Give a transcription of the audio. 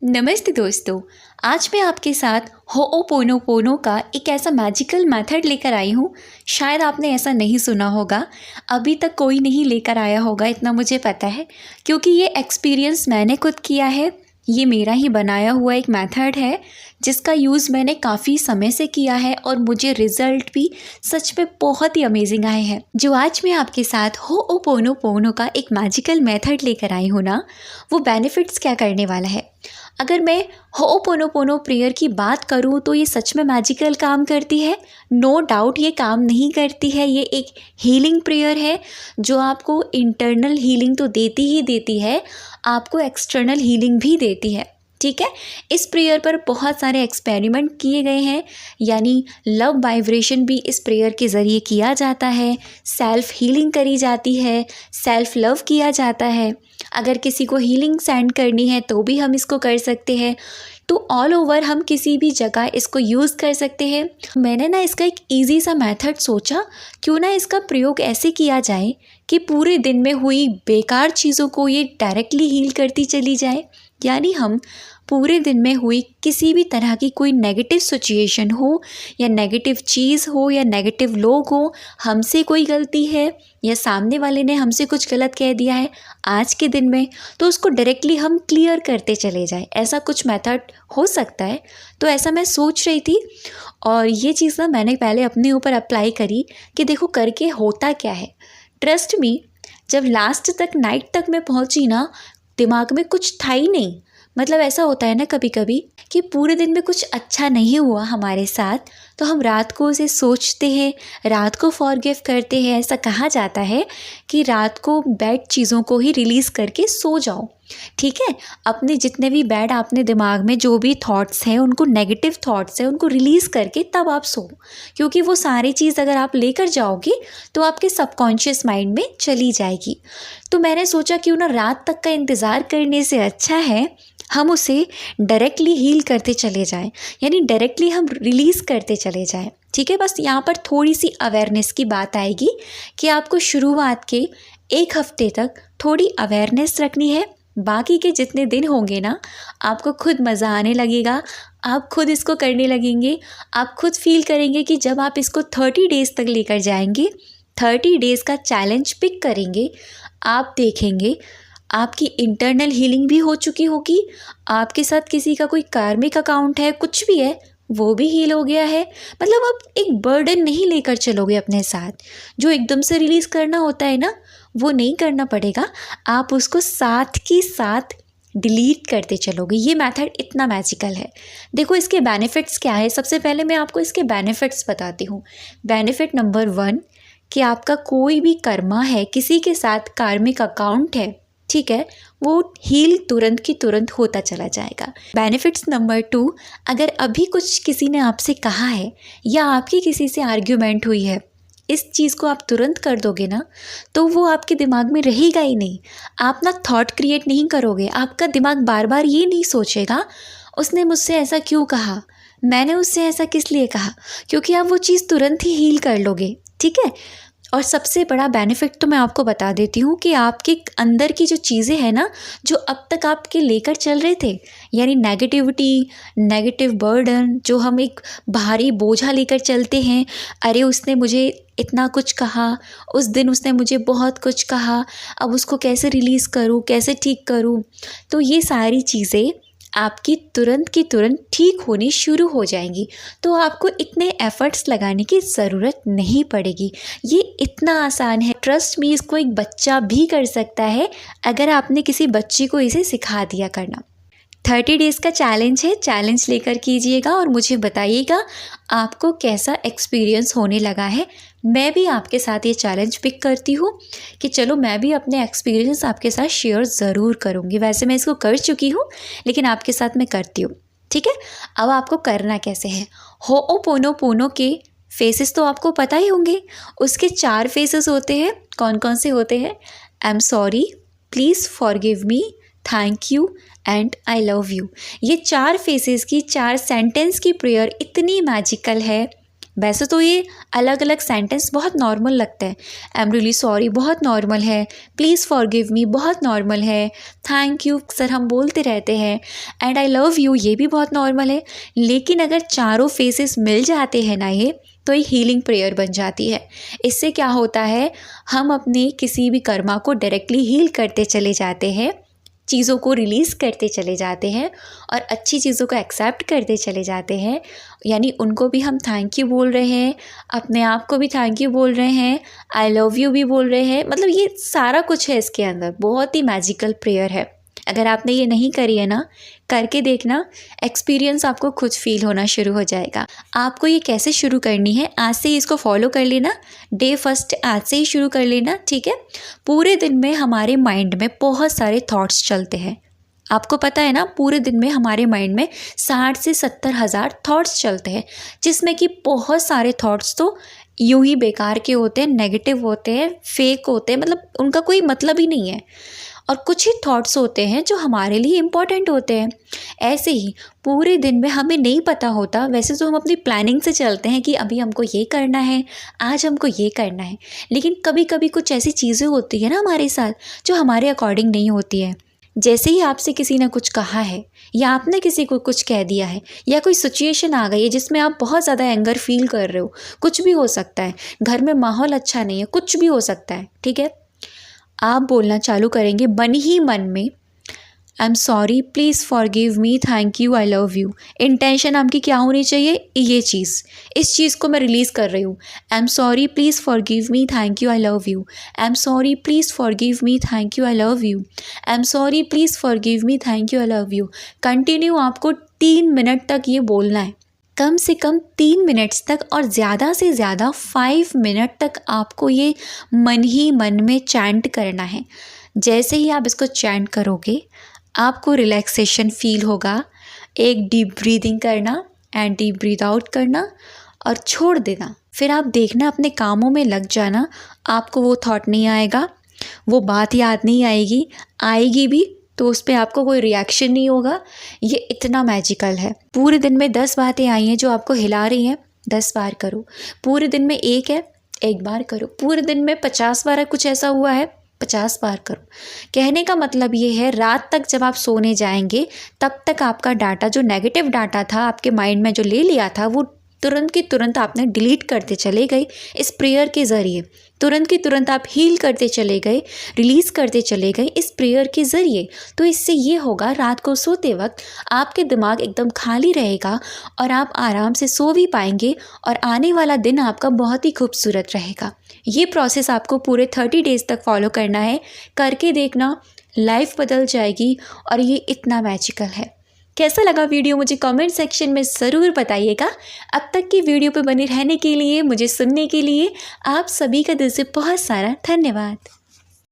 नमस्ते दोस्तों। आज मैं आपके साथ होओपोनोपोनो का एक ऐसा मैजिकल मेथड लेकर आई हूँ। शायद आपने ऐसा नहीं सुना होगा, अभी तक कोई नहीं लेकर आया होगा, इतना मुझे पता है, क्योंकि ये एक्सपीरियंस मैंने खुद किया है। ये मेरा ही बनाया हुआ एक मेथड है जिसका यूज़ मैंने काफ़ी समय से किया है और मुझे रिज़ल्ट भी सच में बहुत ही अमेजिंग आए हैं। जो आज मैं आपके साथ होओपोनोपोनो का एक मैजिकल मेथड लेकर आई हूँ ना, वो बेनिफिट्स क्या करने वाला है। अगर मैं होओपोनोपोनो प्रेयर की बात करूँ तो ये सच में मैजिकल काम करती है। नो डाउट ये काम नहीं करती है। ये एक हीलिंग प्रेयर है जो आपको इंटरनल हीलिंग तो देती ही देती है, आपको एक्सटर्नल हीलिंग भी देती है। ठीक है, इस प्रेयर पर बहुत सारे एक्सपेरिमेंट किए गए हैं, यानी लव वाइब्रेशन भी इस प्रेयर के ज़रिए किया जाता है, सेल्फ हीलिंग करी जाती है, सेल्फ लव किया जाता है। अगर किसी को हीलिंग सेंड करनी है तो भी हम इसको कर सकते हैं। तो ऑल ओवर हम किसी भी जगह इसको यूज़ कर सकते हैं। मैंने ना इसका एक इजी सा मेथड सोचा, क्यों ना इसका प्रयोग ऐसे किया जाए कि पूरे दिन में हुई बेकार चीज़ों को ये डायरेक्टली हील करती चली जाए। यानी हम पूरे दिन में हुई किसी भी तरह की कोई नेगेटिव सिचुएशन हो या नेगेटिव चीज़ हो या नेगेटिव लोग हो, हमसे कोई गलती है या सामने वाले ने हमसे कुछ गलत कह दिया है आज के दिन में, तो उसको डायरेक्टली हम क्लियर करते चले जाएं। ऐसा कुछ मेथड हो सकता है। तो ऐसा मैं सोच रही थी और ये चीज़ ना मैंने पहले अपने ऊपर अप्लाई करी कि देखो करके होता क्या है। ट्रस्ट मी, जब लास्ट तक नाइट तक मैं पहुंची ना, दिमाग में कुछ था ही नहीं। मतलब ऐसा होता है ना कभी कभी कि पूरे दिन में कुछ अच्छा नहीं हुआ हमारे साथ, तो हम रात को उसे सोचते हैं, रात को फॉरगिव करते हैं। ऐसा कहा जाता है कि रात को बैड चीज़ों को ही रिलीज़ करके सो जाओ। ठीक है, अपने जितने भी बैड आपने दिमाग में जो भी थॉट्स हैं, उनको नेगेटिव थॉट्स हैं, उनको रिलीज़ करके तब आप सो, क्योंकि वो सारी चीज़ अगर आप लेकर जाओगे तो आपके सबकॉन्शियस माइंड में चली जाएगी। तो मैंने सोचा क्यों ना रात तक का इंतज़ार करने से अच्छा है हम उसे डायरेक्टली हील करते चले जाएं, यानी डायरेक्टली हम रिलीज़ करते चले जाएं। ठीक है, बस यहाँ पर थोड़ी सी अवेयरनेस की बात आएगी कि आपको शुरुआत के एक हफ्ते तक थोड़ी अवेयरनेस रखनी है। बाकी के जितने दिन होंगे ना, आपको खुद मज़ा आने लगेगा, आप खुद इसको करने लगेंगे। आप खुद फील करेंगे कि जब आप इसको 30 डेज़ तक लेकर जाएंगे, 30 डेज़ का चैलेंज पिक करेंगे, आप देखेंगे आपकी इंटरनल हीलिंग भी हो चुकी होगी। आपके साथ किसी का कोई कार्मिक अकाउंट है, कुछ भी है, वो भी हील हो गया है। मतलब आप एक बर्डन नहीं लेकर चलोगे अपने साथ। जो एकदम से रिलीज़ करना होता है ना, वो नहीं करना पड़ेगा। आप उसको साथ के साथ डिलीट करते चलोगे। ये मेथड इतना मैजिकल है। देखो इसके बेनिफिट्स क्या है। सबसे पहले मैं आपको इसके बेनिफिट्स बताती हूँ। बेनिफिट नंबर 1 कि आपका कोई भी कर्मा है, किसी के साथ कार्मिक अकाउंट है, ठीक है, वो हील तुरंत की तुरंत होता चला जाएगा। बेनिफिट्स नंबर 2, अगर अभी कुछ किसी ने आपसे कहा है या आपकी किसी से आर्ग्यूमेंट हुई है, इस चीज़ को आप तुरंत कर दोगे ना, तो वो आपके दिमाग में रहेगा ही नहीं। आप ना थॉट क्रिएट नहीं करोगे। आपका दिमाग बार बार ये नहीं सोचेगा उसने मुझसे ऐसा क्यों कहा, मैंने उससे ऐसा किस लिए कहा, क्योंकि आप वो चीज़ तुरंत ही हील कर लोगे। ठीक है, और सबसे बड़ा बेनिफिट तो मैं आपको बता देती हूँ कि आपके अंदर की जो चीज़ें हैं ना, जो अब तक आपके लेकर चल रहे थे, यानी नेगेटिविटी, नेगेटिव बर्डन, जो हम एक भारी बोझा लेकर चलते हैं, अरे उसने मुझे इतना कुछ कहा, उस दिन उसने मुझे बहुत कुछ कहा, अब उसको कैसे रिलीज़ करूँ, कैसे ठीक करूँ, तो ये सारी चीज़ें आपकी तुरंत की तुरंत ठीक होनी शुरू हो जाएंगी। तो आपको इतने एफर्ट्स लगाने की ज़रूरत नहीं पड़ेगी। ये इतना आसान है। ट्रस्ट मी, इसको एक बच्चा भी कर सकता है अगर आपने किसी बच्चे को इसे सिखा दिया करना। 30 डेज़ का चैलेंज है। चैलेंज लेकर कीजिएगा और मुझे बताइएगा आपको कैसा एक्सपीरियंस होने लगा है। मैं भी आपके साथ ये चैलेंज पिक करती हूँ कि चलो मैं भी अपने एक्सपीरियंस आपके साथ शेयर ज़रूर करूँगी। वैसे मैं इसको कर चुकी हूँ, लेकिन आपके साथ मैं करती हूँ। ठीक है, अब आपको करना कैसे है। होओपोनोपोनो के फेसेस तो आपको पता ही होंगे। उसके 4 फेसेस होते हैं। कौन कौन से होते हैं? I am sorry, please forgive me, thank you and I love you. ये 4 फेसेस की 4 सेंटेंस की प्रेयर इतनी मैजिकल है। वैसे तो ये अलग अलग सेंटेंस बहुत नॉर्मल लगता है। आई एम रियली सॉरी बहुत नॉर्मल है, प्लीज़ फॉरगिव मी बहुत नॉर्मल है, थैंक यू सर हम बोलते रहते हैं, एंड आई लव यू ये भी बहुत नॉर्मल है। लेकिन अगर चारों फेसेस मिल जाते हैं ना ये, तो ये हीलिंग प्रेयर बन जाती है। इससे क्या होता है, हम अपने किसी भी कर्मा को डायरेक्टली हील करते चले जाते हैं, चीज़ों को रिलीज़ करते चले जाते हैं और अच्छी चीज़ों को एक्सेप्ट करते चले जाते हैं। यानी उनको भी हम थैंक यू बोल रहे हैं, अपने आप को भी थैंक यू बोल रहे हैं, आई लव यू भी बोल रहे हैं। मतलब ये सारा कुछ है इसके अंदर, बहुत ही मैजिकल प्रेयर है। अगर आपने ये नहीं करी है ना, करके देखना, एक्सपीरियंस आपको खुद फील होना शुरू हो जाएगा। आपको ये कैसे शुरू करनी है, आज से ही इसको फॉलो कर लेना, डे फर्स्ट आज से ही शुरू कर लेना, ठीक है। पूरे दिन में हमारे माइंड में बहुत सारे थॉट्स चलते हैं, आपको पता है ना, पूरे दिन में हमारे माइंड में 60 से 70 हज़ार थॉट्स चलते हैं, जिसमें कि बहुत सारे थॉट्स तो यूं ही बेकार के होते हैं, नेगेटिव होते हैं, फेक होते हैं, मतलब उनका कोई मतलब ही नहीं है। और कुछ ही थॉट्स होते हैं जो हमारे लिए इम्पॉर्टेंट होते हैं। ऐसे ही पूरे दिन में हमें नहीं पता होता, वैसे तो हम अपनी प्लानिंग से चलते हैं कि अभी हमको ये करना है, आज हमको ये करना है, लेकिन कभी कभी कुछ ऐसी चीज़ें होती है ना हमारे साथ जो हमारे अकॉर्डिंग नहीं होती है। जैसे ही आपसे किसी ने कुछ कहा है या आपने किसी को कुछ कह दिया है या कोई सिचुएशन आ गई है जिसमें आप बहुत ज़्यादा एंगर फील कर रहे हो, कुछ भी हो सकता है, घर में माहौल अच्छा नहीं है, कुछ भी हो सकता है, ठीक है। आप बोलना चालू करेंगे मन ही मन में, I am sorry please forgive me, thank you, I love you. Intention आपकी क्या होनी चाहिए, ये चीज़, इस चीज़ को मैं रिलीज़ कर रही हूँ। I am sorry please forgive me, thank you, I love you. I am sorry please forgive me, thank you, I love you. I am sorry please forgive me, thank you, I love you. Continue आपको 3 minute तक ये बोलना है, कम से कम 3 minutes तक, और ज़्यादा से ज़्यादा 5 मिनट तक आपको ये मन ही मन में चैंट करना है। जैसे ही आप इसको चैंट करोगे आपको रिलैक्सेशन फील होगा। एक डीप ब्रीदिंग करना एंड डीप ब्रीथ आउट करना और छोड़ देना। फिर आप देखना अपने कामों में लग जाना, आपको वो थॉट नहीं आएगा, वो बात याद नहीं आएगी, आएगी भी तो उस पर आपको कोई रिएक्शन नहीं होगा। ये इतना मैजिकल है। पूरे दिन में 10 बातें आई हैं जो आपको हिला रही हैं, 10 बार करो। पूरे दिन में एक है, 1 बार करो। पूरे दिन में 50 बार कुछ ऐसा हुआ है, 50 बार करो। कहने का मतलब ये है, रात तक जब आप सोने जाएंगे तब तक आपका डाटा, जो नेगेटिव डाटा था आपके माइंड में जो ले लिया था, वो तुरंत की तुरंत आपने डिलीट करते चले गए इस प्रेयर के ज़रिए। तुरंत की तुरंत आप हील करते चले गए, रिलीज़ करते चले गए इस प्रेयर के ज़रिए। तो इससे ये होगा, रात को सोते वक्त आपके दिमाग एकदम खाली रहेगा और आप आराम से सो भी पाएंगे और आने वाला दिन आपका बहुत ही खूबसूरत रहेगा। ये प्रोसेस आपको पूरे 30 डेज़ तक फॉलो करना है। करके देखना, लाइफ बदल जाएगी और ये इतना मैजिकल है। कैसा लगा वीडियो मुझे कमेंट सेक्शन में ज़रूर बताइएगा। अब तक की वीडियो पे बने रहने के लिए, मुझे सुनने के लिए आप सभी का दिल से बहुत सारा धन्यवाद।